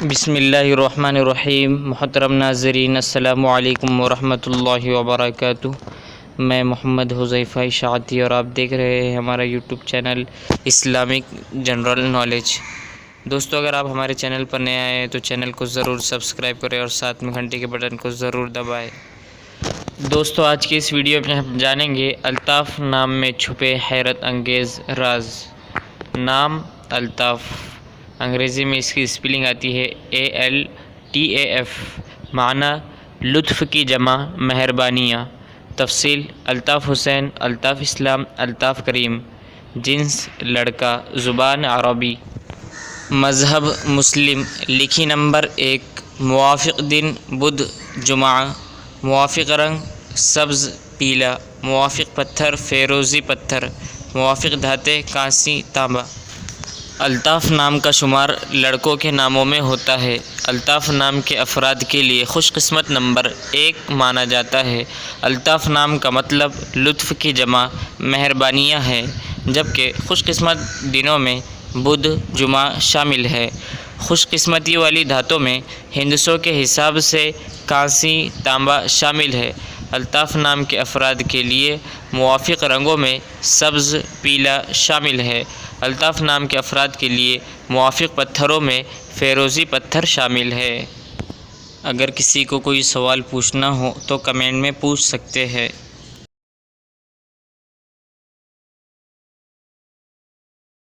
بسم اللہ الرحمن الرحیم۔ محترم ناظرین، السلام علیکم ورحمۃ اللہ وبرکاتہ۔ میں محمد حذیفہ حی اور آپ دیکھ رہے ہیں ہمارا YouTube channel Islamic general knowledge. دوستو، اگر آپ ہمارے چینل پر نئے آئے ہیں تو چینل کو ضرور سبسکرائب کریں اور ساتھ میں گھنٹی کے بٹن کو ضرور دبائیں۔ دوستو، آج کی اس ویڈیو میں ہم جانیں گے الطاف نام میں چھپے حیرت انگیز راز۔ نام الطاف، انگریزی میں اس کی اسپیلنگ آتی ہے ALTAF، معنی لطف کی جمع مہربانیاں۔ تفصیل: الطاف حسین، الطاف اسلام، الطاف کریم۔ جنس لڑکا، زبان عربی، مذہب مسلم۔ لکھی نمبر 1، موافق دن بدھ جمعہ، موافق رنگ سبز پیلا، موافق پتھر فیروزی پتھر، موافق دھاتیں کانسی تانبا۔ الطاف نام کا شمار لڑکوں کے ناموں میں ہوتا ہے۔ الطاف نام کے افراد کے لیے خوش قسمت نمبر 1 مانا جاتا ہے۔ الطاف نام کا مطلب لطف کی جمع مہربانیاں ہے، جبکہ خوش قسمت دنوں میں بدھ جمعہ شامل ہے۔ خوش قسمتی والی دھاتوں میں ہندسوں کے حساب سے کانسی تانبا شامل ہے۔ الطاف نام کے افراد کے لیے موافق رنگوں میں سبز پیلا شامل ہے۔ الطاف نام کے افراد کے لیے موافق پتھروں میں فیروزی پتھر شامل ہے۔ اگر کسی کو کوئی سوال پوچھنا ہو تو کمنٹ میں پوچھ سکتے ہیں۔